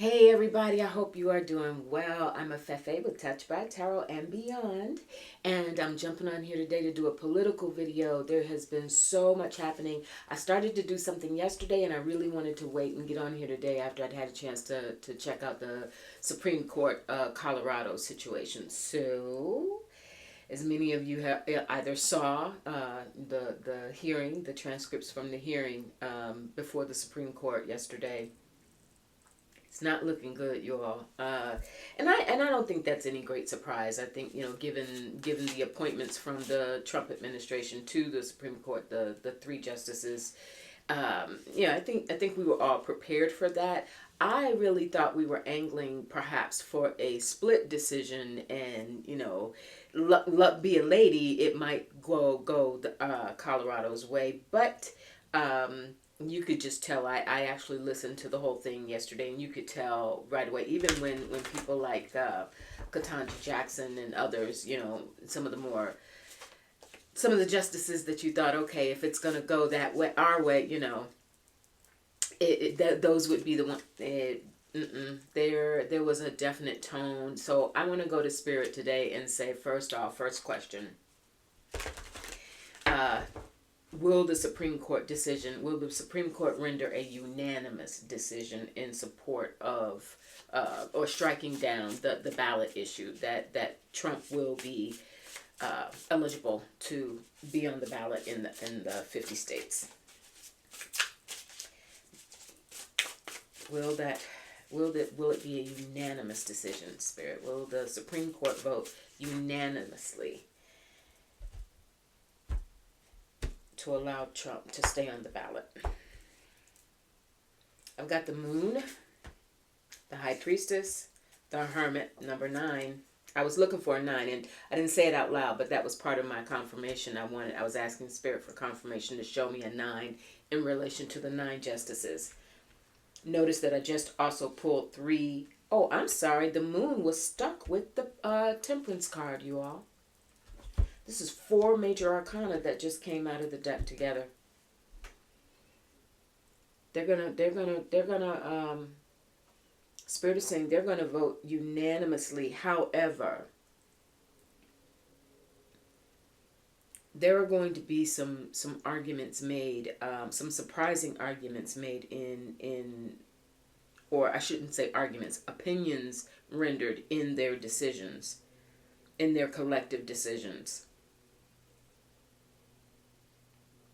Hey everybody, I hope you are doing well. I'm a Fefe with Touch by Tarot and Beyond, and I'm jumping on here today to do a political video. There has been so much happening. I started to do something yesterday, and I really wanted to wait and get on here today after I'd had a chance to check out the Supreme Court Colorado situation. So, as many of you have either saw the hearing, the transcripts from the hearing before the Supreme Court yesterday. It's not looking good, you all. And I don't think that's any great surprise. I think, given the appointments from the Trump administration to the Supreme Court, the three justices, I think we were all prepared for that. I really thought we were angling perhaps for a split decision, and luck be a lady, it might go Colorado's way, but. You could just tell. I actually listened to the whole thing yesterday, and you could tell right away, even when people like Ketanji Jackson and others, some of the justices that you thought, okay, if it's going to go that way, our way, those would be the one. There was a definite tone. So I want to go to Spirit today and say, first question. Will the Supreme Court render a unanimous decision in support of or striking down the ballot issue that Trump will be eligible to be on the ballot in the 50 states? Will it be a unanimous decision, Spirit? Will the Supreme Court vote unanimously to allow Trump to stay on the ballot? I've got the Moon, the High Priestess, the Hermit, number 9. I was looking for a 9, and I didn't say it out loud, but that was part of my confirmation. I was asking Spirit for confirmation to show me a 9 in relation to the 9 justices. Notice that I just also pulled 3. Oh, I'm sorry. The Moon was stuck with the Temperance card, you all. This is 4 major arcana that just came out of the deck together. They're gonna Spirit is saying they're gonna vote unanimously. However, there are going to be some arguments made, some surprising arguments made or I shouldn't say arguments, opinions rendered in their decisions, in their collective decisions.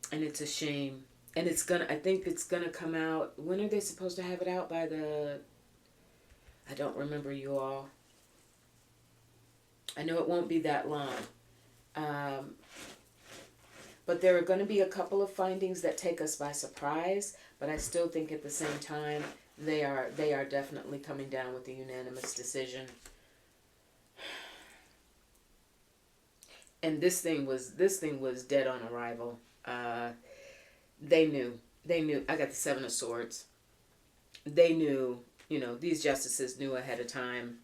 And it's a shame. And I think it's gonna come out. When are they supposed to have it out? I don't remember, you all. I know it won't be that long. But there are going to be a couple of findings that take us by surprise. But I still think at the same time, they are definitely coming down with a unanimous decision. And this thing was dead on arrival. They knew. I got the 7 of Swords. They knew. These justices knew ahead of time.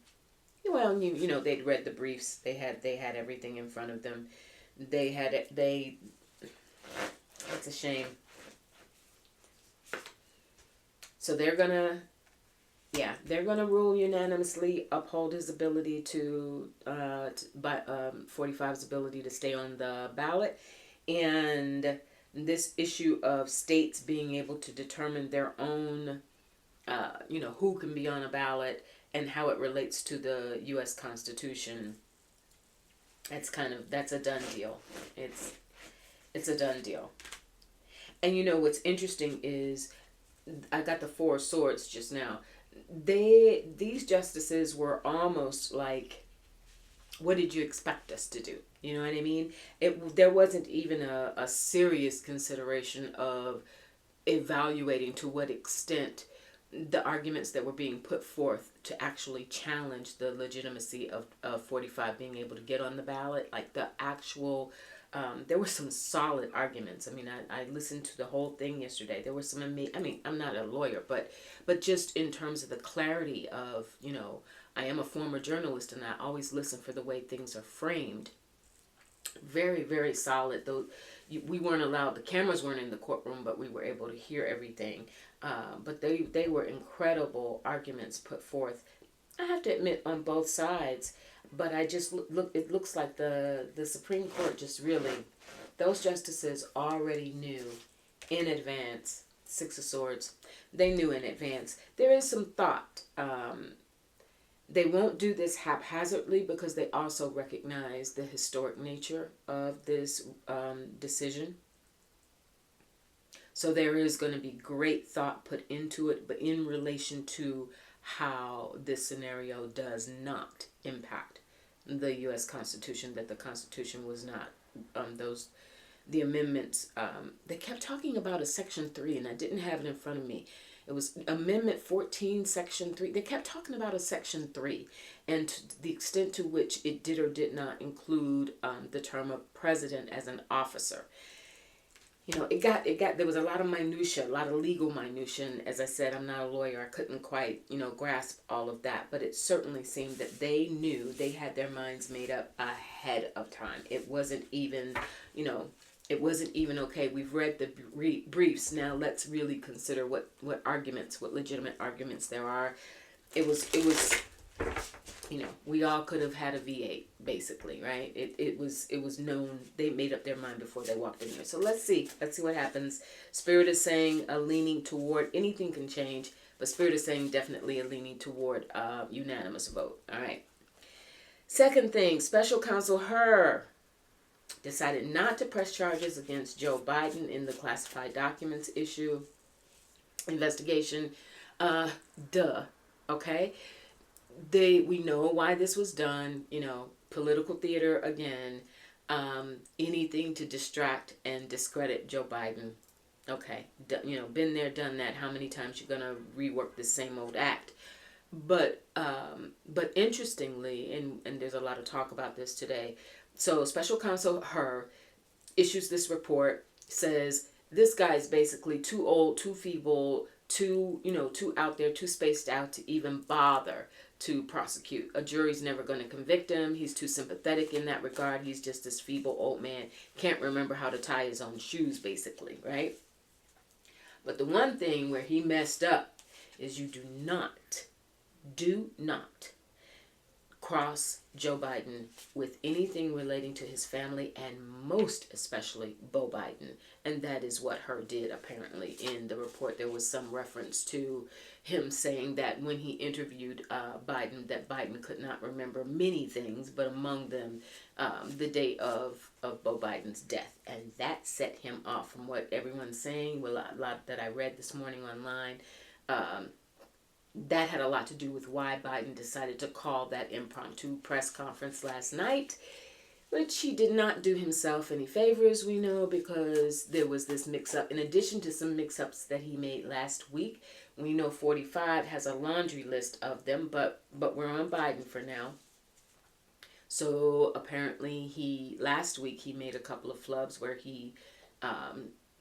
Well, they'd read the briefs. They had everything in front of them. It's a shame. So they're gonna rule unanimously, uphold his ability to 45's ability to stay on the ballot, and this issue of states being able to determine their own, who can be on a ballot and how it relates to the U.S. Constitution. That's a done deal. It's a done deal. And what's interesting is I got the 4 of Swords just now. These justices were almost like, what did you expect us to do? You know what I mean? There wasn't even a serious consideration of evaluating to what extent the arguments that were being put forth to actually challenge the legitimacy of 45 being able to get on the ballot. Like the actual, there were some solid arguments. I mean, I listened to the whole thing yesterday. There were some, I'm not a lawyer, but just in terms of the clarity of, I am a former journalist and I always listen for the way things are framed. Very, very solid. Though we weren't allowed, the cameras weren't in the courtroom, but we were able to hear everything. But they were incredible arguments put forth. I have to admit, on both sides. But I just look. It looks like the Supreme Court just really, those justices already knew in advance. Six of Swords. They knew in advance. There is some thought. They won't do this haphazardly because they also recognize the historic nature of this decision. So there is going to be great thought put into it, but in relation to how this scenario does not impact the U.S. Constitution, that the Constitution was not, the amendments, they kept talking about a Section 3, and I didn't have it in front of me. It was Amendment 14, Section 3. They kept talking about a Section 3, and to the extent to which it did or did not include the term of president as an officer. You know, there was a lot of minutia, a lot of legal minutia. And as I said, I'm not a lawyer. I couldn't quite, grasp all of that. But it certainly seemed that they knew, they had their minds made up ahead of time. It wasn't even, okay, we've read the briefs. Now let's really consider what legitimate arguments there are. It was, we all could have had a V8, basically, right? It was known. They made up their mind before they walked in there. So let's see what happens. Spirit is saying a leaning toward, anything can change, but Spirit is saying definitely a leaning toward unanimous vote. All right. Second thing, Special Counsel Hur decided not to press charges against Joe Biden in the classified documents investigation. Okay. We know why this was done, political theater again, anything to distract and discredit Joe Biden. Okay, been there, done that. How many times you're gonna rework the same old act? But interestingly, and there's a lot of talk about this today. So Special Counsel Hur issues this report, says this guy's basically too old, too feeble, too out there, too spaced out to even bother to prosecute. A jury's never going to convict him. He's too sympathetic in that regard. He's just this feeble old man. Can't remember how to tie his own shoes, basically, right? But the one thing where he messed up is you do not cross Joe Biden with anything relating to his family, and most especially Beau Biden. And that is what Hur did, apparently. In the report, there was some reference to him saying that when he interviewed Biden, that Biden could not remember many things, but among them, the day of Beau Biden's death. And that set him off from what everyone's saying, well, a lot that I read this morning online. That had a lot to do with why Biden decided to call that impromptu press conference last night, which he did not do himself any favors, we know, because there was this mix-up. In addition to some mix-ups that he made last week, we know 45 has a laundry list of them, but we're on Biden for now. So apparently last week he made a couple of flubs where he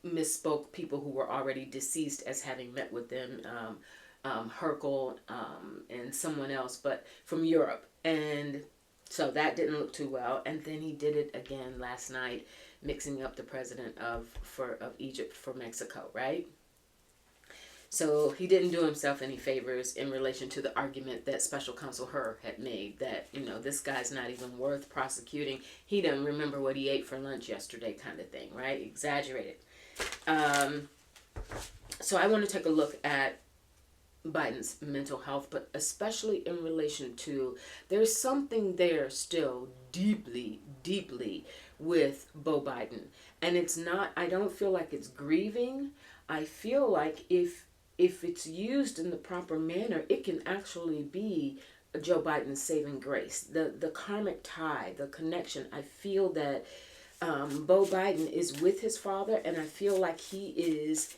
misspoke people who were already deceased as having met with them, Herkel and someone else, but from Europe. And so that didn't look too well. And then he did it again last night, mixing up the president of Egypt for Mexico, right? So he didn't do himself any favors in relation to the argument that Special Counsel Hur had made that, this guy's not even worth prosecuting. He doesn't remember what he ate for lunch yesterday, kind of thing, right? Exaggerated. So I want to take a look at Biden's mental health, but especially in relation to, there's something there still deeply with Beau Biden. And it's not, I don't feel like it's grieving. I feel like if it's used in the proper manner, it can actually be Joe Biden's saving grace. The karmic tie, the connection. I feel that Beau Biden is with his father, and I feel like he is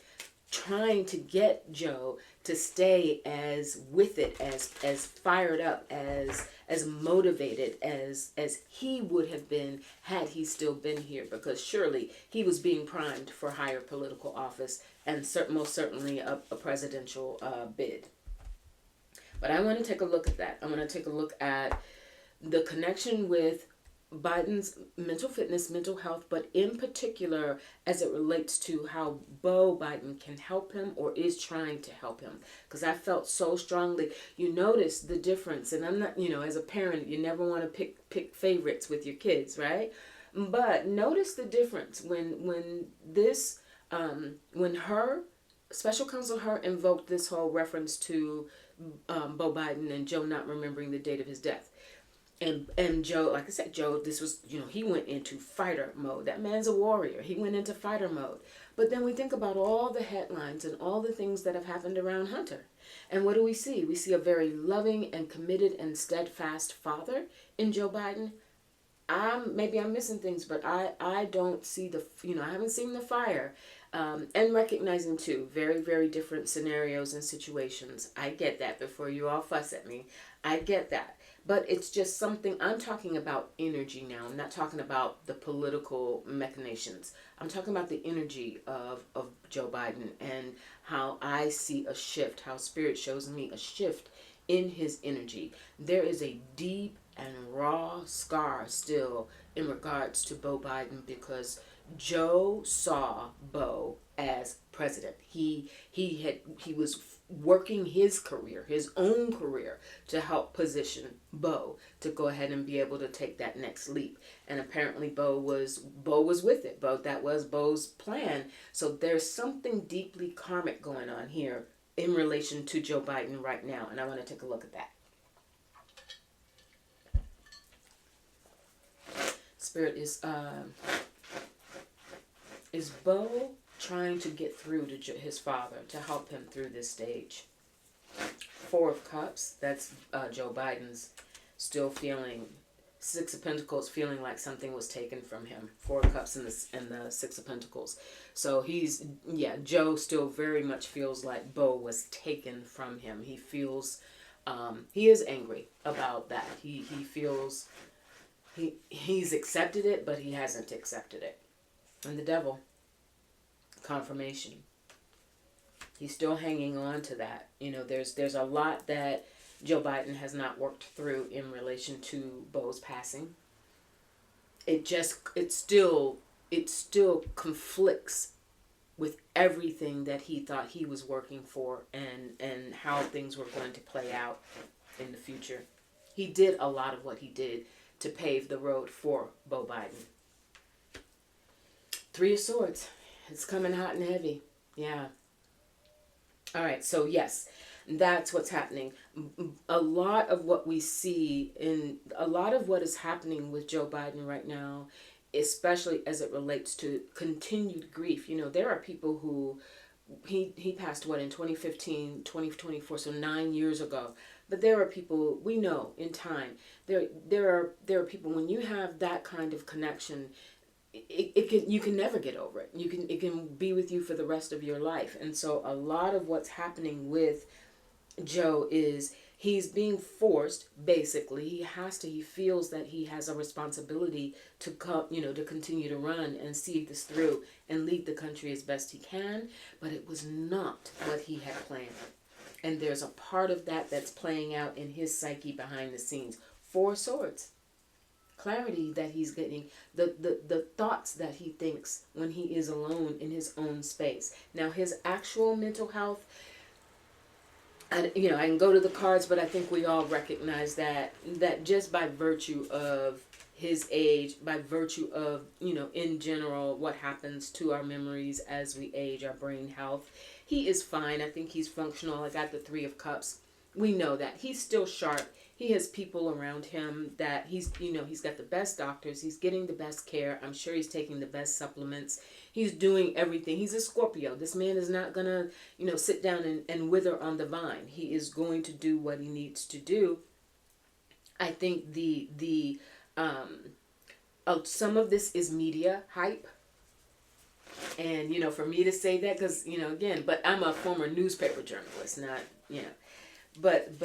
trying to get Joe to stay as with it, as fired up, as motivated as he would have been had he still been here, because surely he was being primed for higher political office and most certainly a presidential bid. But I want to take a look at that. I want to take a look at the connection with Biden's mental fitness, mental health, but in particular as it relates to how Beau Biden can help him or is trying to help him. Because I felt so strongly, you notice the difference. And I'm not, as a parent, you never want to pick favorites with your kids, right? But notice the difference when this, when her, special counsel her invoked this whole reference to Beau Biden and Joe not remembering the date of his death. And Joe, like I said, Joe, this was, he went into fighter mode. That man's a warrior. He went into fighter mode. But then we think about all the headlines and all the things that have happened around Hunter. And what do we see? We see a very loving and committed and steadfast father in Joe Biden. Maybe I'm missing things, but I don't see I haven't seen the fire. And recognizing too, very, very different scenarios and situations. I get that before you all fuss at me. I get that. But it's just something, I'm talking about energy now. I'm not talking about the political machinations. I'm talking about the energy of Joe Biden and how I see a shift, how Spirit shows me a shift in his energy. There is a deep and raw scar still in regards to Beau Biden because Joe saw Beau as president. He was working his career, his own career, to help position Beau to go ahead and be able to take that next leap. And apparently Beau was with it. That was Beau's plan. So there's something deeply karmic going on here in relation to Joe Biden right now. And I want to take a look at that. Spirit is Beau trying to get through to his father to help him through this stage. 4 of Cups, that's Joe Biden's still feeling. 6 of Pentacles, feeling like something was taken from him. 4 of Cups and the 6 of Pentacles. So Joe still very much feels like Beau was taken from him. He feels, he is angry about that. He feels he's accepted it, but he hasn't accepted it. And the Devil, confirmation. He's still hanging on to that. There's a lot that Joe Biden has not worked through in relation to Beau's passing. It still conflicts with everything that he thought he was working for and how things were going to play out in the future. He did a lot of what he did to pave the road for Beau Biden. 3 of Swords. It's coming hot and heavy. Yeah. All right. So yes, that's what's happening. A lot of what we see a lot of what is happening with Joe Biden right now, especially as it relates to continued grief. There are people who he passed in 2015, 2024, so 9 years ago. But there are people we know in time. There are people, when you have that kind of connection, you can never get over it. It can be with you for the rest of your life. And so a lot of what's happening with Joe is he's being forced, basically. He feels that he has a responsibility to continue to run and see this through and lead the country as best he can. But it was not what he had planned. And there's a part of that that's playing out in his psyche behind the scenes. 4 Swords. Clarity that he's getting. The thoughts that he thinks when he is alone in his own space. Now, his actual mental health, I can go to the cards, but I think we all recognize that just by virtue of his age, by virtue of, in general, what happens to our memories as we age, our brain health, he is fine. I think he's functional. I got the 3 of Cups. We know that. He's still sharp. He has people around him that he's got the best doctors. He's getting the best care. I'm sure he's taking the best supplements. He's doing everything. He's a Scorpio. This man is not going to, sit down and wither on the vine. He is going to do what he needs to do. I think some of this is media hype. And, for me to say that, because, again, but I'm a former newspaper journalist, not, but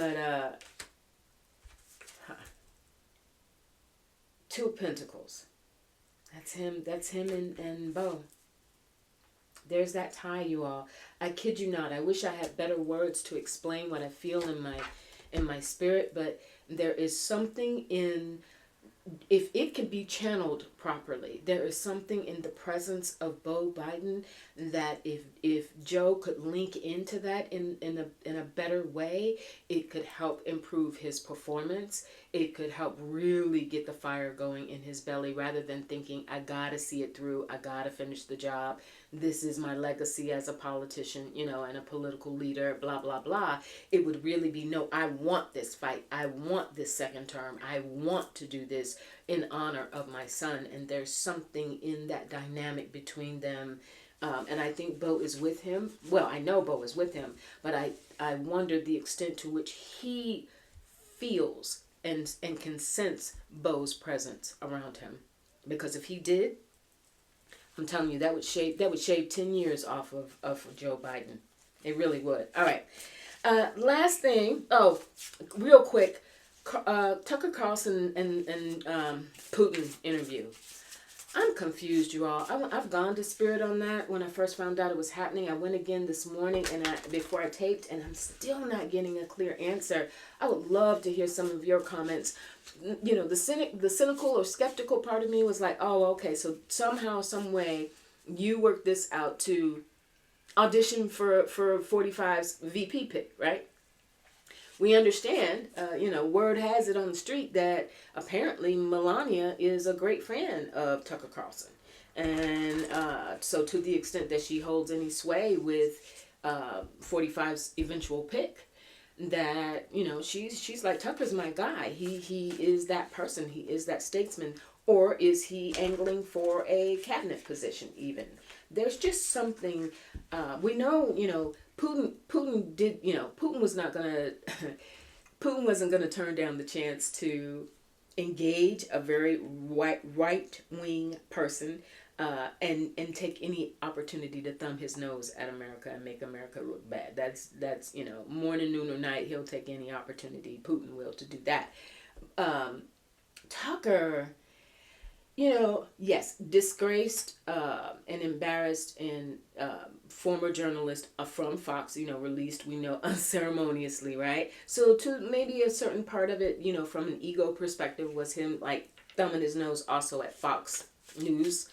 2 of Pentacles. That's him and Beau. There's that tie, you all. I kid you not. I wish I had better words to explain what I feel in my spirit, but there is something in if it can be channeled properly, there is something in the presence of Beau Biden that if Joe could link into that in a better way, it could help improve his performance. It could help really get the fire going in his belly, rather than thinking, I gotta see it through, I gotta finish the job, this is my legacy as a politician, and a political leader, blah blah blah. It would really be, no, I want this fight, I want this second term, I want to do this in honor of my son. And there's something in that dynamic between them. And I think Beau is with him. Well, I know Beau is with him, but I wonder the extent to which he feels and can sense Beau's presence around him. Because if he did, I'm telling you, that would shave 10 years off of Joe Biden. It really would. All right. Last thing. Oh, real quick. Tucker Carlson and Putin interview. I'm confused, you all. I've gone to Spirit on that. When I first found out it was happening, I went again this morning before I taped, and I'm still not getting a clear answer. I would love to hear some of your comments. The cynical or skeptical part of me was like, oh, okay, so somehow, some way, you worked this out to audition for 45's VP pick, right? We understand, word has it on the street that apparently Melania is a great fan of Tucker Carlson. And so to the extent that she holds any sway with 45's eventual pick, that, she's like, Tucker's my guy. He is that person. He is that statesman. Or is he angling for a cabinet position even? There's just something, we know, Putin did, Putin wasn't gonna turn down the chance to engage a very right wing person, and take any opportunity to thumb his nose at America and make America look bad. That's morning, noon, or night. He'll take any opportunity. Putin will to do that. Tucker, yes, disgraced and embarrassed, and former journalist from Fox, released, we know, unceremoniously, right? So to maybe a certain part of it, from an ego perspective, was him like thumbing his nose also at Fox News.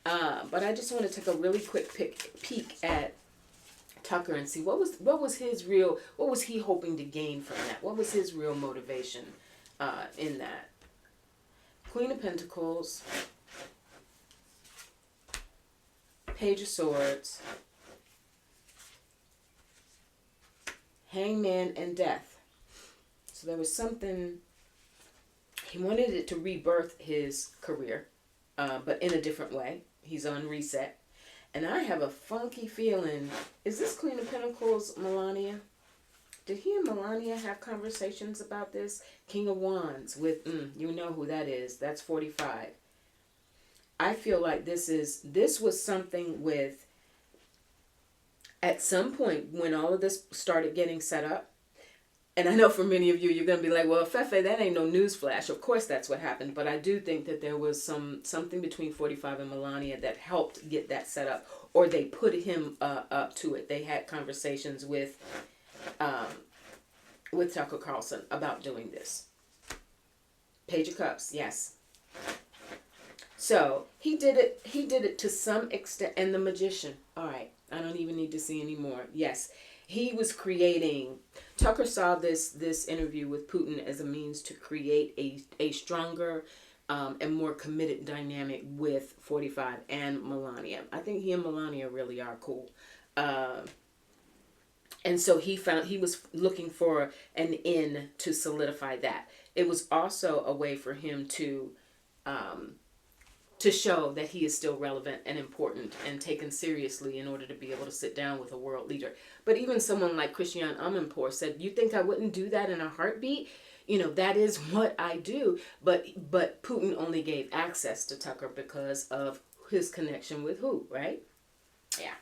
But I just want to take a really quick peek at Tucker and see what was he hoping to gain from that? What was his real motivation in that? Queen of Pentacles, Page of Swords, Hangman, and Death. So there was something, he wanted it to rebirth his career, but in a different way. He's on reset. And I have a funky feeling, is this Queen of Pentacles Melania? Did he and Melania have conversations about this? King of Wands with, you know who that is. That's 45. I feel like this was something with, at some point when all of this started getting set up, and I know for many of you, you're going to be like, well, Fefe, that ain't no news flash. Of course that's what happened. But I do think that there was something between 45 and Melania that helped get that set up. Or they put him up to it. They had conversations with Tucker Carlson about doing this. Page of Cups, yes. So he did it to some extent. And the Magician, all right, I don't even need to see any more. Yes, he was creating, Tucker saw this interview with Putin as a means to create a stronger and more committed dynamic with 45 and Melania. I think he and Melania really are cool. And so he was looking for an in to solidify that. It was also a way for him to show that he is still relevant and important and taken seriously in order to be able to sit down with a world leader. But even someone like Christiane Amanpour said, you think I wouldn't do that in a heartbeat? That is what I do. But Putin only gave access to Tucker because of his connection with who, right? Yeah.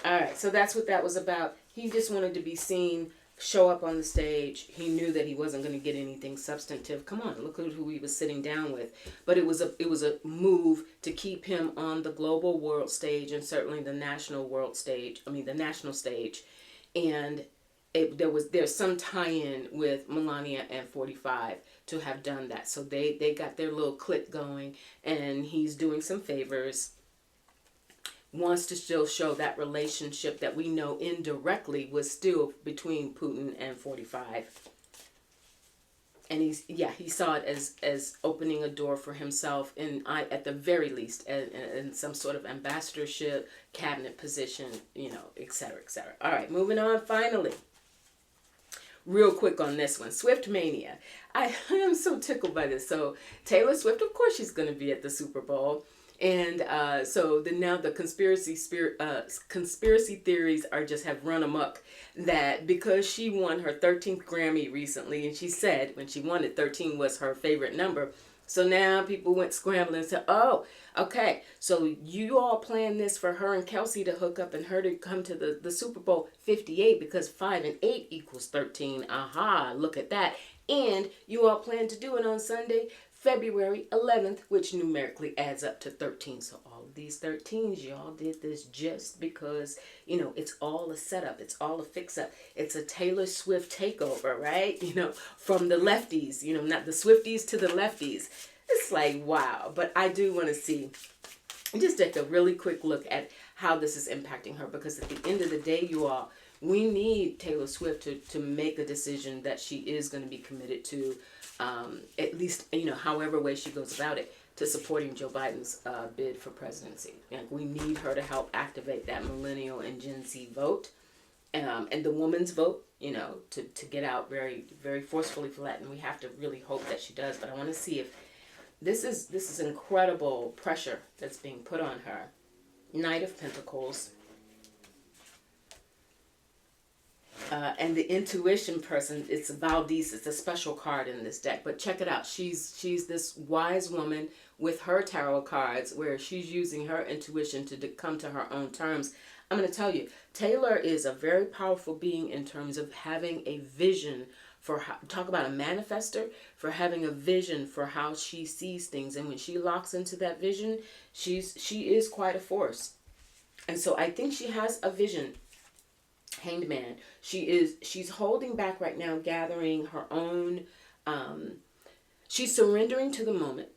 All right, so that's what that was about. He just wanted to be seen, show up on the stage. He knew that he wasn't going to get anything substantive. Come on, look at who he was sitting down with. But it was a move to keep him on the global world stage and certainly the national world stage. The national stage, and there's some tie-in with Melania and 45 to have done that. So they got their little clique going, and he's doing some favors. Wants to still show that relationship that we know indirectly was still between Putin and 45. And he saw it as opening a door for himself in, at the very least, in some sort of ambassadorship, cabinet position, etc., etc. All right, moving on. Finally, real quick on this one, Swift-Mania. I am so tickled by this. So Taylor Swift, of course, she's going to be at the Super Bowl. And so now the conspiracy theories have run amok that because she won her 13th Grammy recently, and she said when she won it, 13 was her favorite number. So now people went scrambling and said, oh, okay, so you all planned this for her and Kelsey to hook up and her to come to the Super Bowl 58 because 5 and 8 equals 13. Aha, look at that. And you all plan to do it on Sunday, February 11th, which numerically adds up to 13. So all of these 13s, y'all did this just because, it's all a setup. It's all a fix-up. It's a Taylor Swift takeover, right? From the lefties, not the Swifties to the lefties. It's like, wow. But I do want to just take a really quick look at how this is impacting her, because at the end of the day, you all, we need Taylor Swift to make a decision that she is going to be committed to, at least, however way she goes about it, to supporting Joe Biden's bid for presidency. And we need her to help activate that millennial and Gen Z vote, and the woman's vote, to get out very, very forcefully for that. And we have to really hope that she does. But I want to see if this is incredible pressure that's being put on her. Knight of Pentacles. And the intuition person, it's Valdez. It's a special card in this deck. But check it out. She's this wise woman with her tarot cards where she's using her intuition to come to her own terms. I'm going to tell you, Taylor is a very powerful being in terms of having a vision for how, talk about a manifester, for having a vision for how she sees things. And when she locks into that vision, she is quite a force. And so I think she has a vision. Hanged Man. She's holding back right now, gathering her own, she's surrendering to the moment,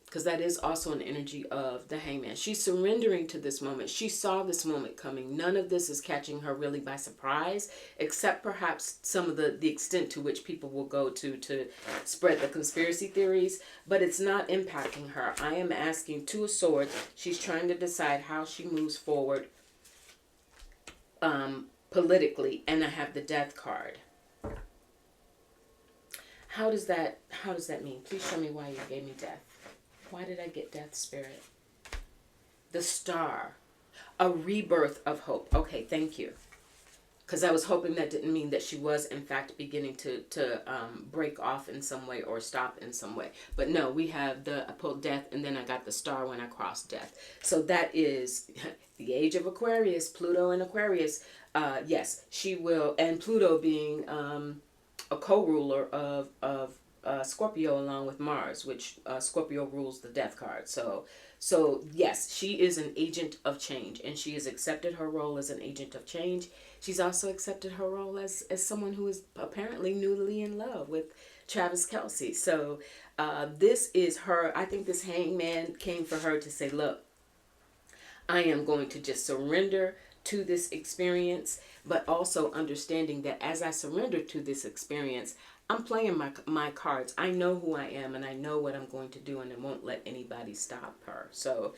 because that is also an energy of the Hangman. She's surrendering to this moment. She saw this moment coming. None of this is catching her really by surprise, except perhaps some of the extent to which people will go to spread the conspiracy theories, but it's not impacting her. I am asking Two of Swords. She's trying to decide how she moves forward, politically, and I have the Death card. How does that mean? Please show me why you gave me Death. Why did I get Death, Spirit? The Star. A rebirth of hope. Okay, thank you. Because I was hoping that didn't mean that she was in fact beginning to break off in some way or stop in some way. But no, we have I pulled Death, and then I got the Star when I crossed Death. So that is the age of Aquarius, Pluto and Aquarius. Yes, she will, and Pluto being a co-ruler of Scorpio along with Mars, which Scorpio rules the Death card. So yes, she is an agent of change, and she has accepted her role as an agent of change. She's also accepted her role as someone who is apparently newly in love with Travis Kelce. So this is her. I think this Hangman came for her to say, look, I am going to just surrender to this experience, but also understanding that as I surrender to this experience, I'm playing my cards. I know who I am, and I know what I'm going to do, and I won't let anybody stop her. So,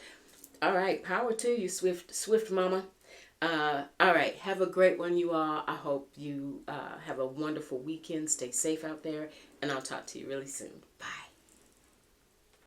all right, power to you, Swift Mama. All right, have a great one, you all. I hope you have a wonderful weekend. Stay safe out there, and I'll talk to you really soon. Bye.